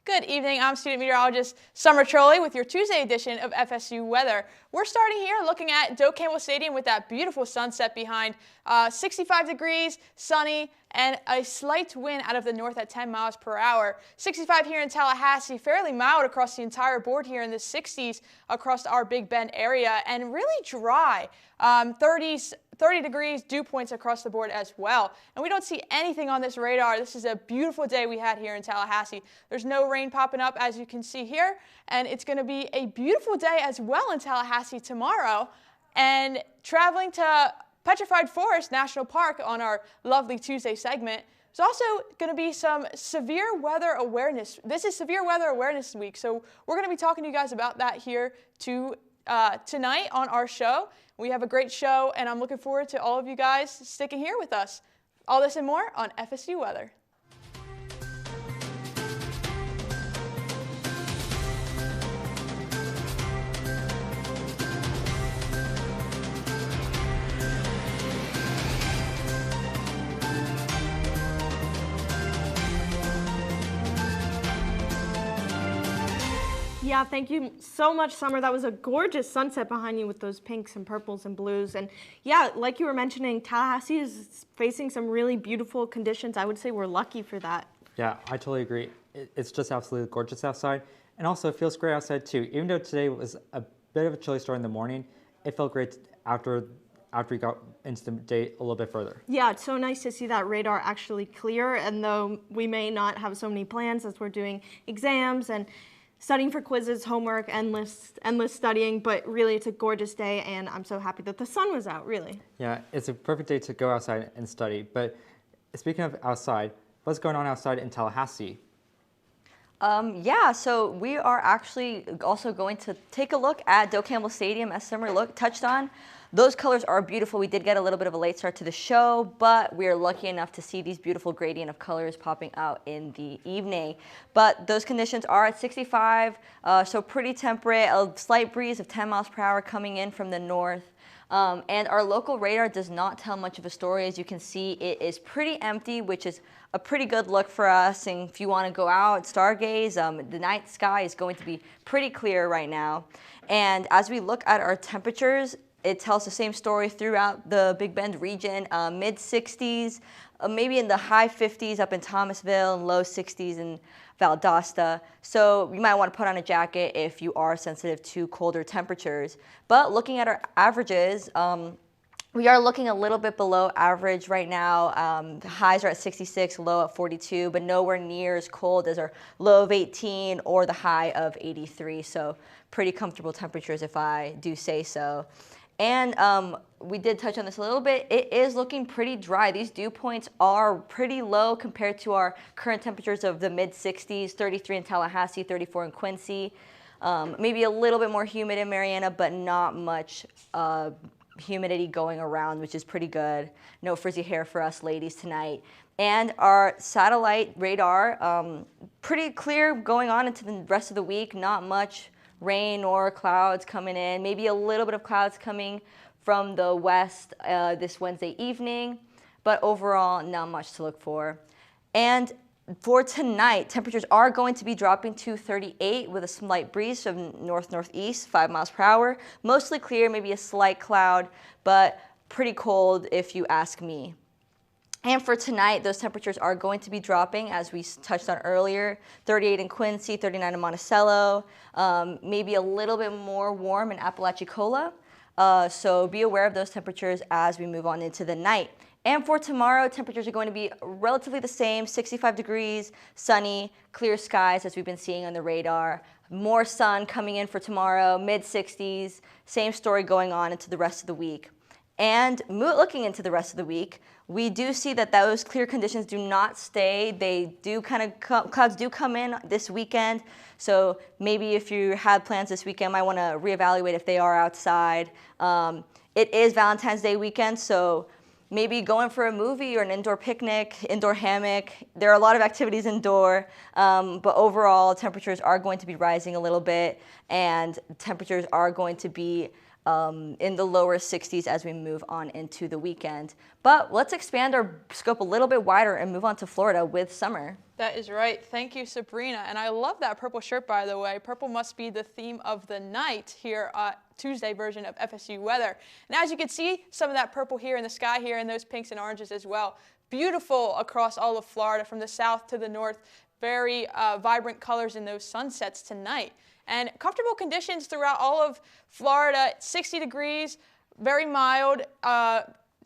Good evening, I'm student meteorologist Summer Trolley with your Tuesday edition of FSU Weather. We're starting here looking at Doak Campbell Stadium with that beautiful sunset behind, 65 degrees, sunny, and a slight wind out of the north at 10 miles per hour. 65 here in Tallahassee, fairly mild across the entire board here in the 60s across our Big Bend area, and really dry. 30 degrees, dew points across the board as well. And we don't see anything on this radar. This is a beautiful day we had here in Tallahassee. There's no rain popping up, as you can see here, and it's going to be a beautiful day as well in Tallahassee tomorrow. And traveling to Petrified Forest National Park on our lovely Tuesday segment, there's also going to be some severe weather awareness. This is Severe Weather Awareness Week, so we're going to be talking to you guys about that here tonight on our show. We have a great show, and I'm looking forward to all of you guys sticking here with us. All this and more on FSU Weather. Yeah, thank you so much, Summer. That was a gorgeous sunset behind you with those pinks and purples and blues. And yeah, like you were mentioning, Tallahassee is facing some really beautiful conditions. I would say we're lucky for that. Yeah, I totally agree. It's just absolutely gorgeous outside. And also it feels great outside too. Even though today was a bit of a chilly start in the morning, it felt great after we got into the day a little bit further. Yeah, it's so nice to see that radar actually clear. And though we may not have so many plans as we're doing exams and studying for quizzes, homework, endless studying, but really it's a gorgeous day, and I'm so happy that the sun was out, really. Yeah, it's a perfect day to go outside and study. But speaking of outside, what's going on outside in Tallahassee? Yeah, so we are actually also going to take a look at Doak Campbell Stadium, as Summer touched on. Those colors are beautiful. We did get a little bit of a late start to the show, but we are lucky enough to see these beautiful gradient of colors popping out in the evening. But those conditions are at 65, so pretty temperate, a slight breeze of 10 miles per hour coming in from the north. And our local radar does not tell much of a story. As you can see, it is pretty empty, which is a pretty good look for us. And if you want to go out, stargaze, the night sky is going to be pretty clear right now. And as we look at our temperatures, it tells the same story throughout the Big Bend region, mid 60s, maybe in the high 50s up in Thomasville, and low 60s in Valdosta. So you might want to put on a jacket if you are sensitive to colder temperatures. But looking at our averages, we are looking a little bit below average right now. The highs are at 66, low at 42, but nowhere near as cold as our low of 18 or the high of 83. So pretty comfortable temperatures, if I do say so. And we did touch on this a little bit. It is looking pretty dry. These dew points are pretty low compared to our current temperatures of the mid 60s, 33 in Tallahassee, 34 in Quincy. Maybe a little bit more humid in Marianna, but not much humidity going around, which is pretty good. No frizzy hair for us ladies tonight. And our satellite radar, pretty clear going on into the rest of the week. Not much rain or clouds coming in, maybe a little bit of clouds coming from the west this Wednesday evening, but overall not much to look for. And for tonight, temperatures are going to be dropping to 38 with a slight breeze from north-northeast, 5 miles per hour. Mostly clear, maybe a slight cloud, but pretty cold if you ask me. And for tonight, those temperatures are going to be dropping, as we touched on earlier, 38 in Quincy, 39 in Monticello, maybe a little bit more warm in Apalachicola. So be aware of those temperatures as we move on into the night. And for tomorrow, temperatures are going to be relatively the same, 65 degrees, sunny, clear skies as we've been seeing on the radar. More sun coming in for tomorrow, mid 60s, same story going on into the rest of the week. And looking into the rest of the week, we do see that those clear conditions do not stay. They do clouds do come in this weekend. So maybe if you had plans this weekend, might want to reevaluate if they are outside. It is Valentine's Day weekend, so maybe going for a movie or an indoor picnic, indoor hammock. There are a lot of activities indoor, but overall temperatures are going to be rising a little bit, and temperatures are going to be in the lower 60s as we move on into the weekend. But let's expand our scope a little bit wider and move on to Florida with summer. That is right. Thank you, Sabrina. And I love that purple shirt, by the way. Purple must be the theme of the night here Tuesday version of FSU weather. And as you can see, some of that purple here in the sky here and those pinks and oranges as well. Beautiful across all of Florida from the south to the north. Very vibrant colors in those sunsets tonight. And comfortable conditions throughout all of Florida, 60 degrees, very mild.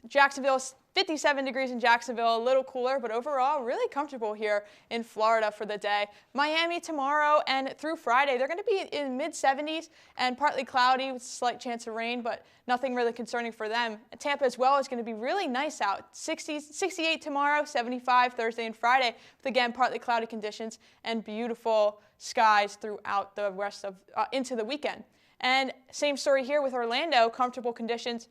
Jacksonville, 57 degrees in Jacksonville, a little cooler, but overall really comfortable here in Florida for the day. Miami tomorrow and through Friday, they're going to be in mid-70s and partly cloudy with a slight chance of rain, but nothing really concerning for them. Tampa as well is going to be really nice out. 68 tomorrow, 75 Thursday and Friday, with again partly cloudy conditions and beautiful skies throughout the rest of into the weekend. And same story here with Orlando, comfortable conditions.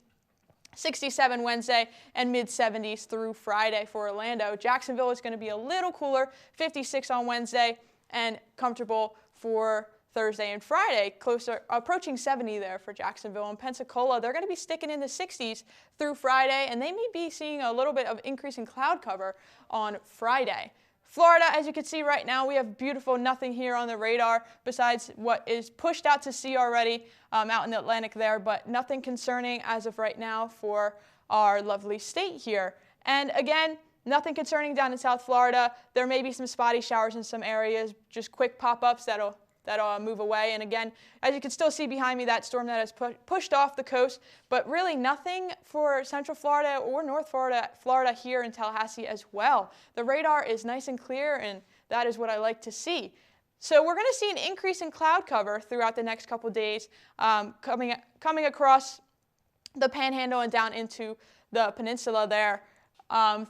67 Wednesday and mid-70s through Friday for Orlando. Jacksonville is going to be a little cooler, 56 on Wednesday, and comfortable for Thursday and Friday, closer approaching 70 there for Jacksonville. And Pensacola, they're going to be sticking in the 60s through Friday, and they may be seeing a little bit of increasing cloud cover on Friday. Florida, as you can see right now, we have beautiful nothing here on the radar besides what is pushed out to sea already out in the Atlantic there, but nothing concerning as of right now for our lovely state here. And again, nothing concerning down in South Florida. There may be some spotty showers in some areas, just quick pop-ups that'll move away. And again, as you can still see behind me, that storm that has pushed off the coast, but really nothing for Central Florida or North Florida here in Tallahassee as well. The radar is nice and clear, and that is what I like to see. So we're going to see an increase in cloud cover throughout the next couple days, coming across the Panhandle and down into the peninsula there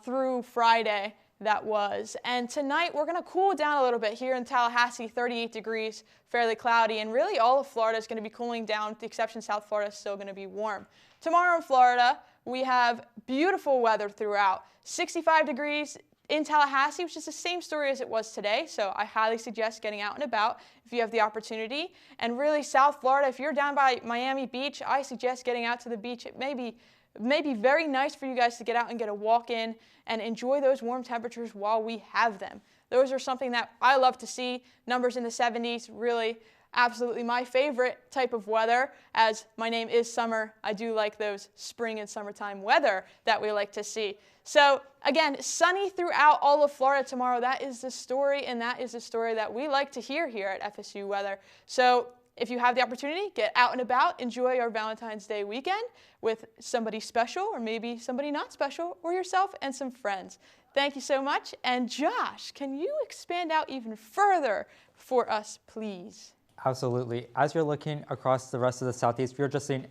through Friday. That was. And tonight we're going to cool down a little bit here in Tallahassee, 38 degrees, fairly cloudy, and really all of Florida is going to be cooling down, with the exception South Florida is still going to be warm. Tomorrow in Florida, we have beautiful weather throughout, 65 degrees in Tallahassee, which is the same story as it was today, so I highly suggest getting out and about if you have the opportunity. And really South Florida, if you're down by Miami Beach, I suggest getting out to the beach. It may be very nice for you guys to get out and get a walk in and enjoy those warm temperatures while we have them. Those are something that I love to see. Numbers in the 70s, really absolutely my favorite type of weather. As my name is Summer, I do like those spring and summertime weather that we like to see. So again, sunny throughout all of Florida tomorrow. That is the story, and that is the story that we like to hear here at FSU Weather. So if you have the opportunity, get out and about, enjoy our Valentine's Day weekend with somebody special or maybe somebody not special or yourself and some friends. Thank you so much. And Josh, can you expand out even further for us, please? Absolutely. As you're looking across the rest of the Southeast, we're just seeing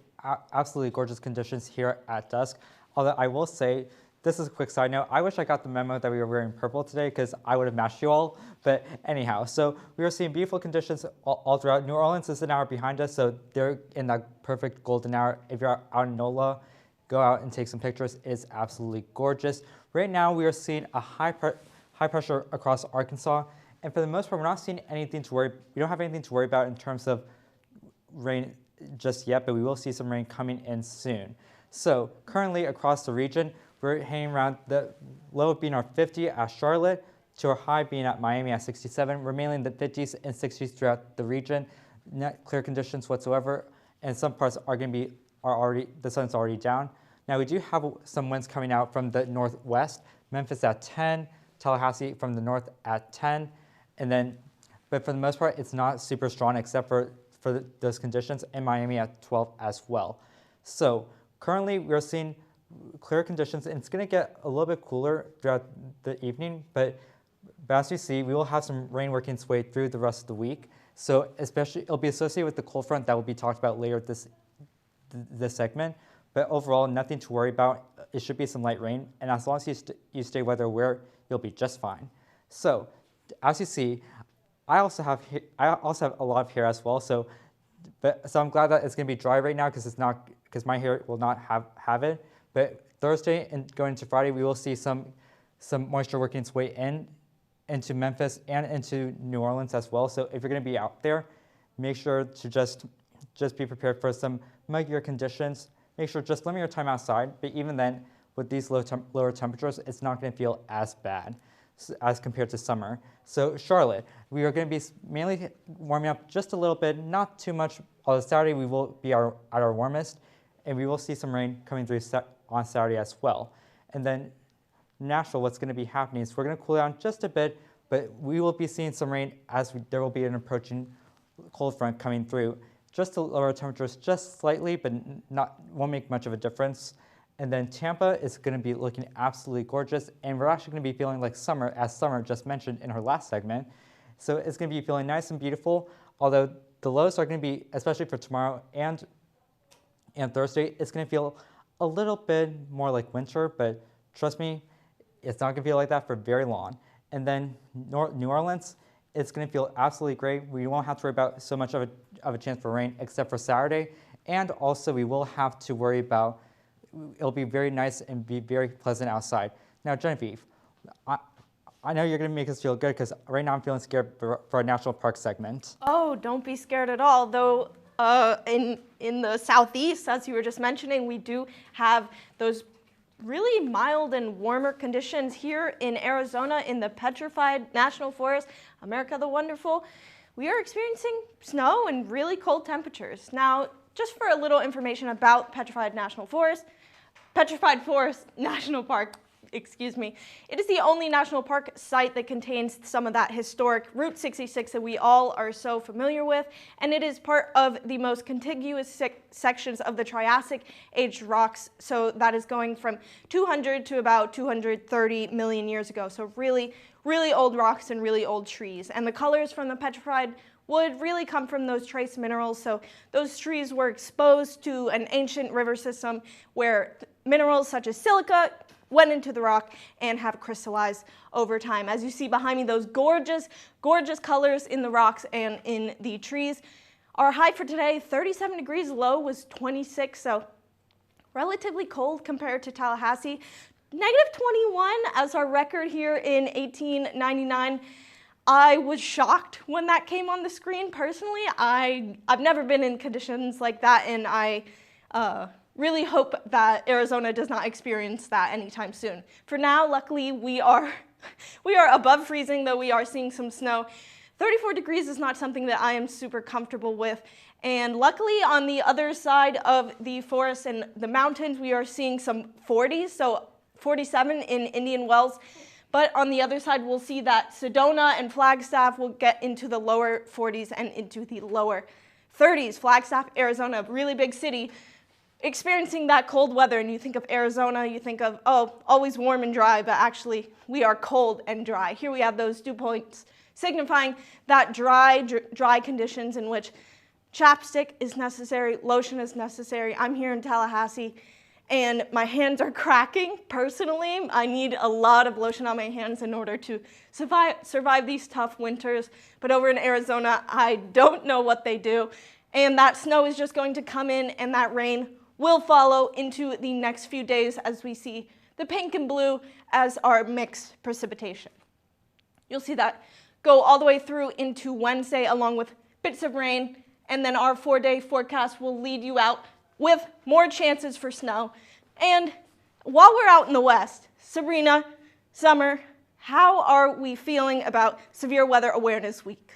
absolutely gorgeous conditions here at dusk. Although I will say, this is a quick side note. I wish I got the memo that we were wearing purple today because I would have matched you all. But anyhow, so we are seeing beautiful conditions all throughout. New Orleans is an hour behind us, so they're in that perfect golden hour. If you're out in NOLA, go out and take some pictures. It's absolutely gorgeous. Right now, we are seeing a high pressure across Arkansas. And for the most part, we're not seeing anything to worry. We don't have anything to worry about in terms of rain just yet, but we will see some rain coming in soon. So currently across the region, we're hanging around the low being our 50 at Charlotte to our high being at Miami at 67. We're mainly in the 50s and 60s throughout the region. Not clear conditions whatsoever, and some parts are going to be the sun's already down. Now we do have some winds coming out from the northwest. Memphis at 10, Tallahassee from the north at 10, and then, but for the most part, it's not super strong except for those conditions, and Miami at 12 as well. So currently we're seeing clear conditions, and it's going to get a little bit cooler throughout the evening, but as you see, we will have some rain working its way through the rest of the week. So especially, it'll be associated with the cold front that will be talked about later this segment, but overall, nothing to worry about. It should be some light rain, and as long as you stay weather aware, you'll be just fine. So as you see, I also have a lot of hair as well, so I'm glad that it's going to be dry right now because my hair will not have it. But Thursday and going into Friday, we will see some moisture working its way into Memphis and into New Orleans as well. So if you're going to be out there, make sure to just be prepared for some muggier conditions. Make sure just limit your time outside. But even then, with these lower temperatures, it's not going to feel as bad. as compared to summer. So Charlotte, we are going to be mainly warming up just a little bit, not too much. On Saturday, we will be at our warmest, and we will see some rain coming through on Saturday as well. And then Nashville, what's going to be happening is we're going to cool down just a bit, but we will be seeing some rain as there will be an approaching cold front coming through. Just to lower temperatures just slightly, but won't make much of a difference. And then Tampa is going to be looking absolutely gorgeous, and we're actually going to be feeling like summer, as Summer just mentioned in her last segment. So it's going to be feeling nice and beautiful, although the lows are going to be, especially for tomorrow and Thursday, it's going to feel a little bit more like winter, but trust me, it's not going to feel like that for very long. And then New Orleans, it's going to feel absolutely great. We won't have to worry about so much of a chance for rain except for Saturday. And also we will have to worry about, it'll be very nice and be very pleasant outside. Now, Genevieve, I know you're going to make us feel good because right now I'm feeling scared for our national park segment. Oh, don't be scared at all. Though in the southeast, as you were just mentioning, we do have those really mild and warmer conditions here in Arizona in the Petrified National Forest, America the Wonderful. We are experiencing snow and really cold temperatures. Now, just for a little information about Petrified National Forest National Park, excuse me, it is the only national park site that contains some of that historic Route 66 that we all are so familiar with, and it is part of the most contiguous sections of the Triassic age rocks, so that is going from 200 to about 230 million years ago, so really, really old rocks and really old trees. And the colors from the petrified wood really come from those trace minerals, so those trees were exposed to an ancient river system where minerals such as silica went into the rock and have crystallized over time. As you see behind me, those gorgeous, gorgeous colors in the rocks and in the trees. Our high for today, 37 degrees, low was 26, so relatively cold compared to Tallahassee. Negative 21 as our record here in 1899. I was shocked when that came on the screen personally. I've never been in conditions like that, and I really hope that Arizona does not experience that anytime soon. For now, luckily, we are above freezing, though we are seeing some snow. 34 degrees is not something that I am super comfortable with. And luckily, on the other side of the forest and the mountains, we are seeing some 40s, so 47 in Indian Wells. But on the other side, we'll see that Sedona and Flagstaff will get into the lower 40s and into the lower 30s. Flagstaff, Arizona, a really big city, experiencing that cold weather, and you think of Arizona, you think of, oh, always warm and dry, but actually we are cold and dry. Here we have those dew points signifying that dry conditions in which chapstick is necessary, lotion is necessary. I'm here in Tallahassee, and my hands are cracking personally. I need a lot of lotion on my hands in order to survive these tough winters. But over in Arizona, I don't know what they do. And that snow is just going to come in, and that rain will follow into the next few days as we see the pink and blue as our mixed precipitation. You'll see that go all the way through into Wednesday along with bits of rain, and then our 4-day forecast will lead you out with more chances for snow. And while we're out in the West, Sabrina, Summer, how are we feeling about Severe Weather Awareness Week?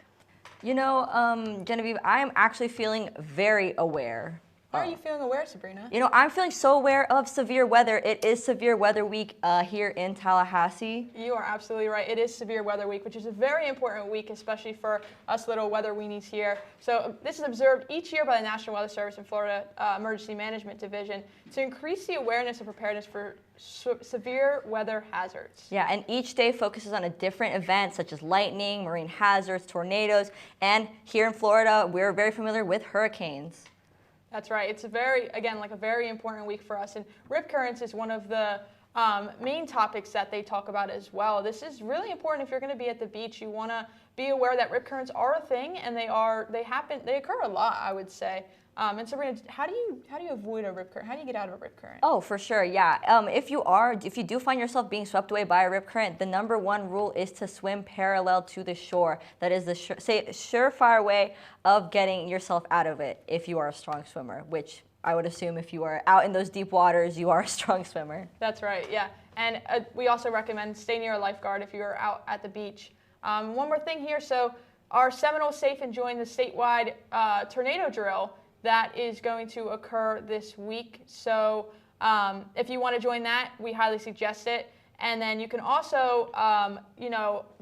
You know, Genevieve, I am actually feeling very aware. How are you feeling aware, Sabrina? You know, I'm feeling so aware of severe weather. It is Severe Weather Week here in Tallahassee. You are absolutely right. It is Severe Weather Week, which is a very important week, especially for us little weather weenies here. So this is observed each year by the National Weather Service and Florida Emergency Management Division to increase the awareness and preparedness for severe weather hazards. Yeah, and each day focuses on a different event such as lightning, marine hazards, tornadoes, and here in Florida, we're very familiar with hurricanes. That's right. It's a very important week for us. And rip currents is one of the main topics that they talk about as well. This is really important if you're going to be at the beach. You want to be aware that rip currents are a thing, and they occur a lot, I would say. And Sabrina, how do you avoid a rip current? How do you get out of a rip current? Oh, for sure, yeah. If you do find yourself being swept away by a rip current, the #1 rule is to swim parallel to the shore. That is the surefire way of getting yourself out of it if you are a strong swimmer, which I would assume if you are out in those deep waters, you are a strong swimmer. That's right, yeah. And we also recommend stay near a lifeguard if you're out at the beach. One more thing here. So our Seminole Safe and Join the statewide tornado drill that is going to occur this week. So if you want to join that, we highly suggest it. And then you can also,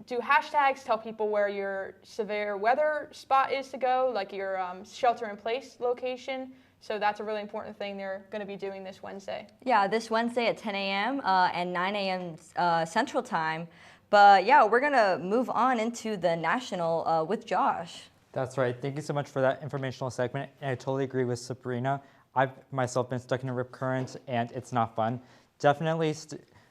do hashtags, tell people where your severe weather spot is to go, like your shelter-in-place location. So that's a really important thing they're going to be doing this Wednesday. Yeah, this Wednesday at 10 a.m. And 9 a.m. Central Time. But yeah, we're going to move on into the national with Josh. That's right. Thank you so much for that informational segment. And I totally agree with Sabrina. I've myself been stuck in a rip current, and it's not fun. Definitely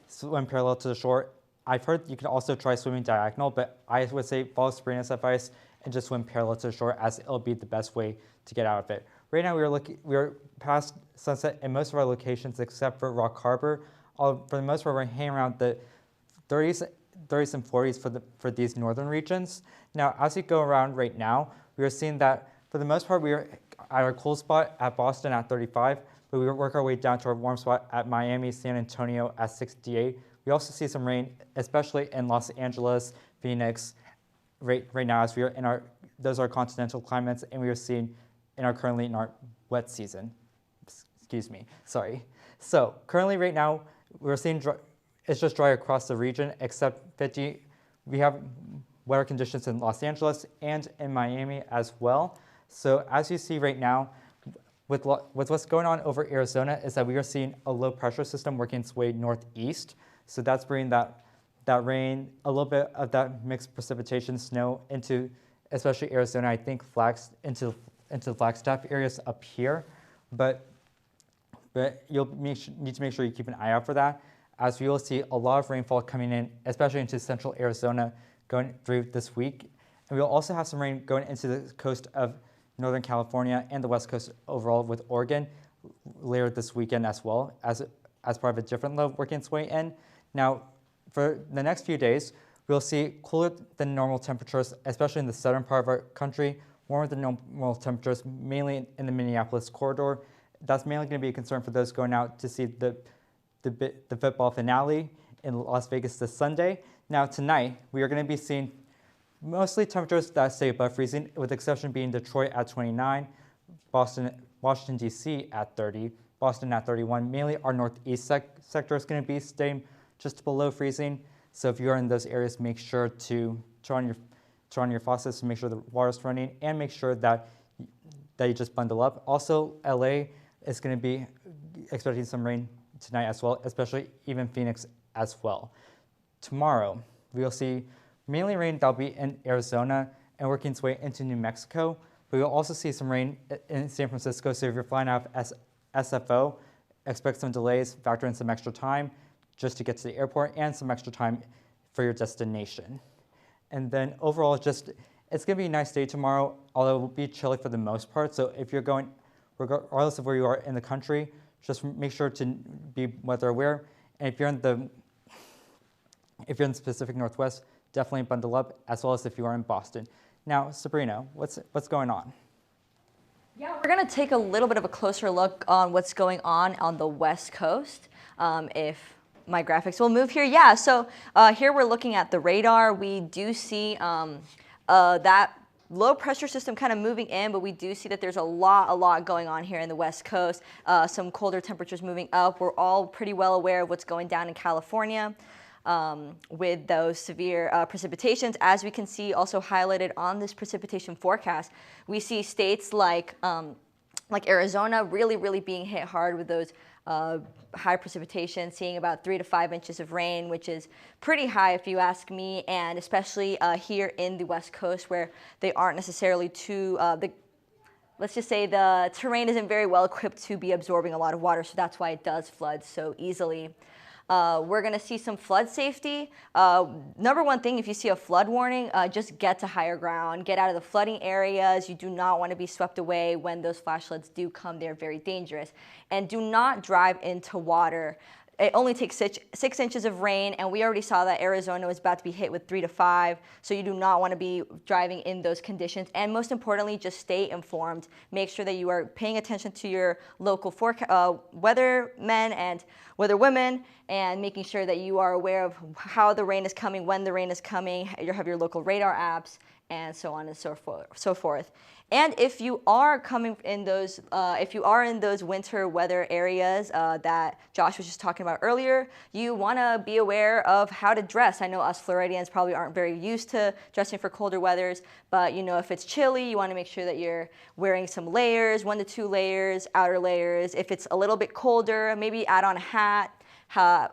swim parallel to the shore. I've heard you can also try swimming diagonal, but I would say follow Sabrina's advice and just swim parallel to the shore, as it'll be the best way to get out of it. Right now, we're past sunset in most of our locations except for Rock Harbor. For the most part, we're hanging around the 30s and 40s for these northern regions. Now, as we go around right now, we are seeing that for the most part, we are at our cool spot at Boston at 35, but we work our way down to our warm spot at Miami, San Antonio at 68. We also see some rain, especially in Los Angeles, Phoenix, right now as we are those are continental climates, and we are seeing currently in our wet season. Excuse me, sorry. So currently right now, we're seeing it's just dry across the region, except we have wetter conditions in Los Angeles and in Miami as well. So as you see right now, with what's going on over Arizona is that we are seeing a low pressure system working its way northeast. So that's bringing that rain, a little bit of that mixed precipitation, snow into especially Arizona, I think into the Flagstaff areas up here. But you'll need to make sure you keep an eye out for that, as we will see a lot of rainfall coming in, especially into central Arizona going through this week. And we'll also have some rain going into the coast of Northern California and the West Coast overall with Oregon later this weekend as well, as part of a different low working its way in. Now, for the next few days, we'll see cooler than normal temperatures, especially in the southern part of our country, warmer than normal temperatures, mainly in the Minneapolis corridor. That's mainly going to be a concern for those going out to see the football finale in Las Vegas this Sunday. Now tonight, we are going to be seeing mostly temperatures that stay above freezing, with the exception being Detroit at 29, Washington, D.C. at 30, Boston at 31. Mainly our northeast sector is going to be staying just below freezing. So if you are in those areas, make sure to turn on your faucets to make sure the water's running, and make sure that you just bundle up. Also, LA is going to be expecting some rain tonight as well, especially even Phoenix as well. Tomorrow, we'll see mainly rain that'll be in Arizona and working its way into New Mexico. But we'll also see some rain in San Francisco. So if you're flying out of SFO, expect some delays, factor in some extra time just to get to the airport, and some extra time for your destination. And then overall, it's going to be a nice day tomorrow, although it will be chilly for the most part. So if you're going, regardless of where you are in the country, just make sure to be weather aware. And if you're in the Pacific Northwest, definitely bundle up, as well as if you are in Boston. Now, Sabrina, what's going on? Yeah, we're going to take a little bit of a closer look on what's going on the West Coast. If my graphics will move here. Yeah, so here we're looking at the radar. We do see that low pressure system kind of moving in, but we do see that there's a lot going on here in the West Coast. Some colder temperatures moving up. We're all pretty well aware of what's going down in California with those severe precipitations. As we can see also highlighted on this precipitation forecast, we see states like Arizona really being hit hard with those high precipitation, seeing about 3 to 5 inches of rain, which is pretty high if you ask me, and especially here in the West Coast, where they aren't necessarily too, let's just say the terrain isn't very well equipped to be absorbing a lot of water, so that's why it does flood so easily. We're going to see some flood safety. Number one thing, if you see a flood warning, just get to higher ground. Get out of the flooding areas. You do not want to be swept away when those flash floods do come. They're very dangerous. And do not drive into water. it only takes 6 inches of rain, and we already saw that Arizona was about to be hit with 3 to 5, so you do not want to be driving in those conditions. And most importantly, just stay informed. Make sure that you are paying attention to your local weathermen and weatherwomen, and making sure that you are aware of how the rain is coming, when the rain is coming. You have your local radar apps, and so on and so forth. And if you are coming in those, if you are in those winter weather areas that Josh was just talking about earlier, you want to be aware of how to dress. I know us Floridians probably aren't very used to dressing for colder weathers, but you know, if it's chilly, you want to make sure that you're wearing some layers, 1 to 2 layers, outer layers. If it's a little bit colder, maybe add on a hat.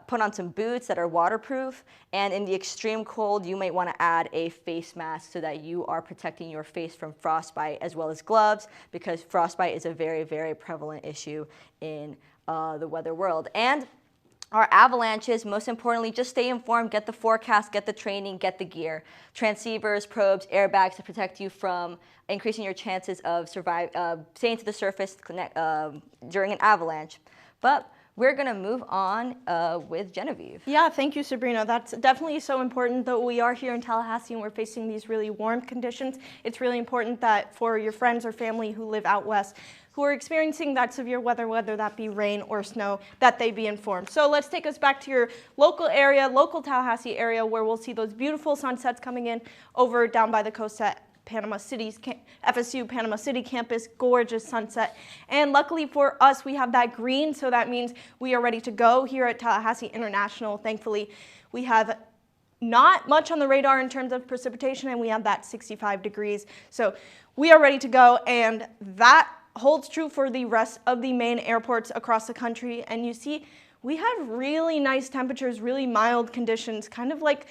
Put on some boots that are waterproof, and in the extreme cold, you might want to add a face mask so that you are protecting your face from frostbite, as well as gloves, because frostbite is a very, very prevalent issue in the weather world. And our avalanches, most importantly, just stay informed, get the forecast, get the training, get the gear. Transceivers, probes, airbags to protect you from increasing your chances of staying to the surface during an avalanche. But we're going to move on with Genevieve. Yeah, thank you, Sabrina. That's definitely so important, though we are here in Tallahassee and we're facing these really warm conditions. It's really important that for your friends or family who live out west, who are experiencing that severe weather, whether that be rain or snow, that they be informed. So let's take us back to your local area, local Tallahassee area, where we'll see those beautiful sunsets coming in over down by the coast at Panama City's FSU Panama City campus, gorgeous sunset. And luckily for us, we have that green, so that means we are ready to go here at Tallahassee International. Thankfully, we have not much on the radar in terms of precipitation, and we have that 65 degrees. So we are ready to go, and that holds true for the rest of the main airports across the country. And you see, we have really nice temperatures, really mild conditions, kind of like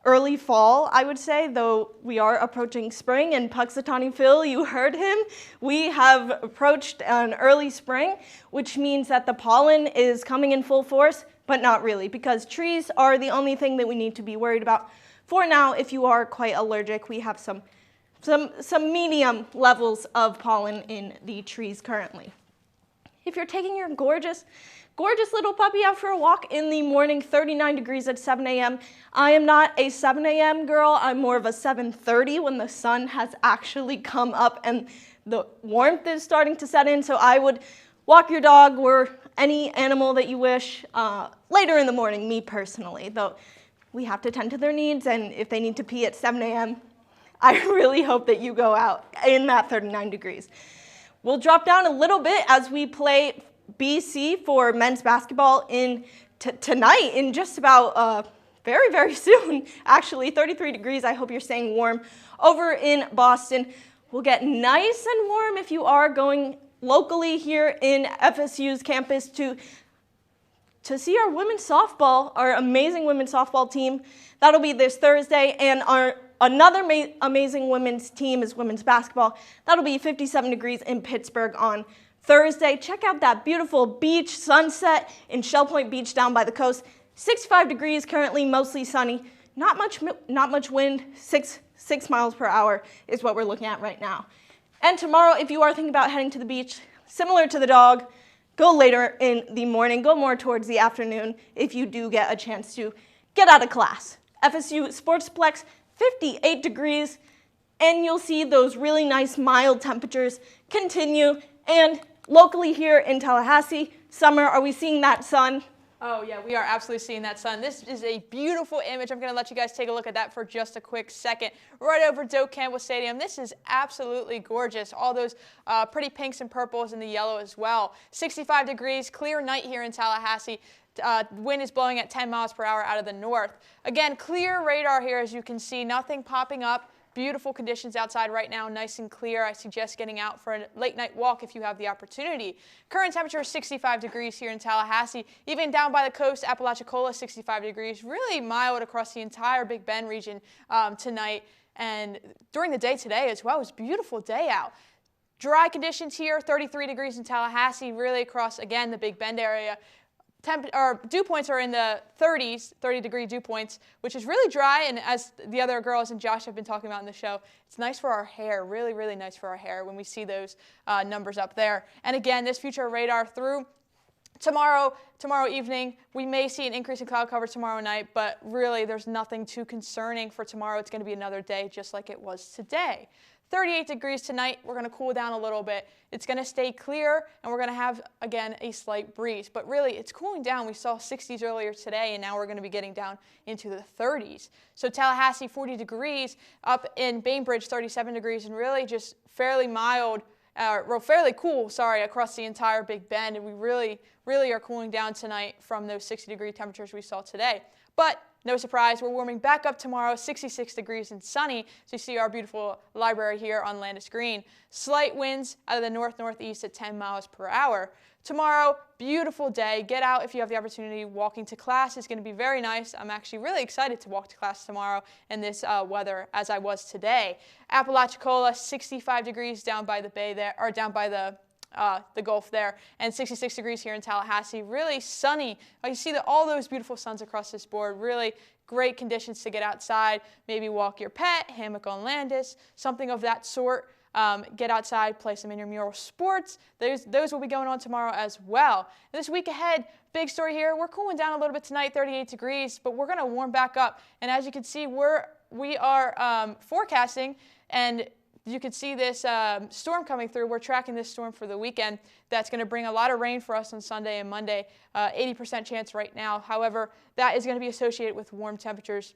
early fall, I would say, though we are approaching spring. And Puxatawny Phil, you heard him. We have approached an early spring, which means that the pollen is coming in full force, but not really, because trees are the only thing that we need to be worried about. For now, if you are quite allergic, we have some medium levels of pollen in the trees currently. If you're taking your gorgeous little puppy out for a walk in the morning, 39 degrees at 7 a.m. I am not a 7 a.m. girl. I'm more of a 7:30 when the sun has actually come up and the warmth is starting to set in. So I would walk your dog or any animal that you wish later in the morning, me personally, though we have to tend to their needs. And if they need to pee at 7 a.m., I really hope that you go out in that 39 degrees. We'll drop down a little bit as we play BC for men's basketball tonight in just about very, very soon. Actually, 33 degrees. I hope you're staying warm. Over in Boston, we'll get nice and warm if you are going locally here in FSU's campus to see our women's softball, our amazing women's softball team. That'll be this Thursday, and another amazing women's team is women's basketball. That'll be 57 degrees in Pittsburgh on Thursday. Check out that beautiful beach sunset in Shell Point Beach down by the coast. 65 degrees currently, mostly sunny. Not much wind. 6 miles per hour is what we're looking at right now. And tomorrow, if you are thinking about heading to the beach, similar to the dog, go later in the morning. Go more towards the afternoon if you do get a chance to get out of class. FSU Sportsplex, 58 degrees, and you'll see those really nice mild temperatures continue. And locally here in Tallahassee, Summer, are we seeing that sun? Oh yeah, we are absolutely seeing that sun. This is a beautiful image. I'm going to let you guys take a look at that for just a quick second. Right over Doak Campbell Stadium. This is absolutely gorgeous. All those pretty pinks and purples and the yellow as well. 65 degrees, clear night here in Tallahassee. Wind is blowing at 10 miles per hour out of the north. Again, clear radar here, as you can see. Nothing popping up. Beautiful conditions outside right now, nice and clear. I suggest getting out for a late night walk if you have the opportunity. Current temperature is 65 degrees here in Tallahassee. Even down by the coast, Apalachicola, 65 degrees. Really mild across the entire Big Bend region tonight. And during the day today as well, it was a beautiful day out. Dry conditions here, 33 degrees in Tallahassee, really across, again, the Big Bend area. Dew points are in the 30s, 30-degree dew points, which is really dry, and as the other girls and Josh have been talking about in the show, it's nice for our hair, really, really nice for our hair when we see those numbers up there. And again, this future radar through Tomorrow evening, we may see an increase in cloud cover tomorrow night, but really there's nothing too concerning for tomorrow. It's going to be another day just like it was today. 38 degrees tonight. We're going to cool down a little bit. It's going to stay clear, and we're going to have, again, a slight breeze. But really, it's cooling down. We saw 60s earlier today, and now we're going to be getting down into the 30s. So Tallahassee, 40 degrees. Up in Bainbridge, 37 degrees, and really just fairly mild, fairly cool, across the entire Big Bend. And we really are cooling down tonight from those 60-degree temperatures we saw today. But no surprise, we're warming back up tomorrow, 66 degrees and sunny. So you see our beautiful library here on Landis Green. Slight winds out of the north-northeast at 10 miles per hour. Tomorrow, beautiful day. Get out if you have the opportunity. Walking to class is going to be very nice. I'm actually really excited to walk to class tomorrow in this weather as I was today. Apalachicola, 65 degrees down by the bay there, or down by the Gulf there, and 66 degrees here in Tallahassee. Really sunny. You see all those beautiful suns across this board. Really great conditions to get outside, maybe walk your pet, hammock on Landis, something of that sort. Get outside, play some intramural sports. Those will be going on tomorrow as well. This week ahead, big story here. We're cooling down a little bit tonight, 38 degrees, but we're going to warm back up. And as you can see, we are forecasting, and you can see this storm coming through. We're tracking this storm for the weekend. That's going to bring a lot of rain for us on Sunday and Monday, 80% chance right now. However, that is going to be associated with warm temperatures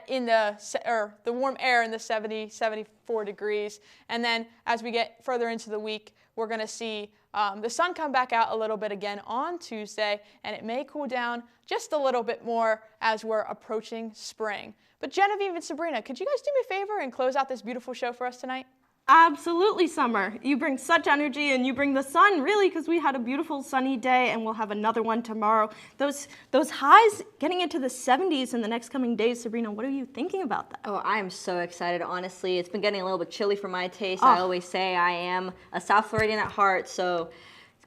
in the warm air in the 70, 74 degrees. And then as we get further into the week, we're going to see the sun come back out a little bit again on Tuesday, and it may cool down just a little bit more as we're approaching spring. But Genevieve and Sabrina, could you guys do me a favor and close out this beautiful show for us tonight? Absolutely, Summer. You bring such energy, and you bring the sun, really, because we had a beautiful sunny day, and we'll have another one tomorrow. Those highs getting into the 70s in the next coming days. Sabrina, what are you thinking about that? Oh, I am so excited, honestly. It's been getting a little bit chilly for my taste. I always say I am a South Floridian at heart, so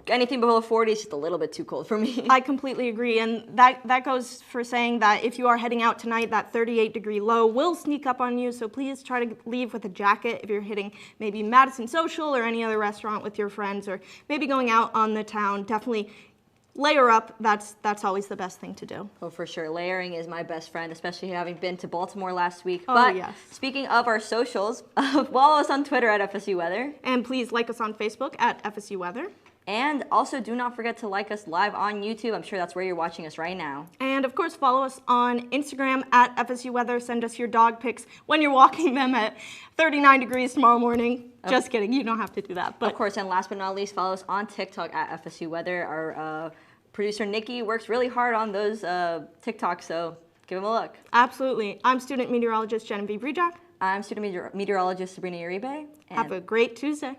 anything below 40 is just a little bit too cold for me. I completely agree, and that goes for saying that if you are heading out tonight, that 38-degree low will sneak up on you, so please try to leave with a jacket if you're hitting maybe Madison Social or any other restaurant with your friends, or maybe going out on the town. Definitely layer up. That's always the best thing to do. Oh, for sure. Layering is my best friend, especially having been to Baltimore last week. Oh, but yes. Speaking of our socials, follow us on Twitter at FSU Weather. And please like us on Facebook at FSU Weather. And also, do not forget to like us live on YouTube. I'm sure that's where you're watching us right now. And of course, follow us on Instagram at FSU Weather. Send us your dog pics when you're walking them at 39 degrees tomorrow morning. Okay. Just kidding, you don't have to do that. But of course, and last but not least, follow us on TikTok at FSU Weather. Our producer, Nikki, works really hard on those TikToks, so give him a look. Absolutely. I'm student meteorologist Genevieve Rejak. I'm student meteorologist Sabrina Uribe. Have a great Tuesday.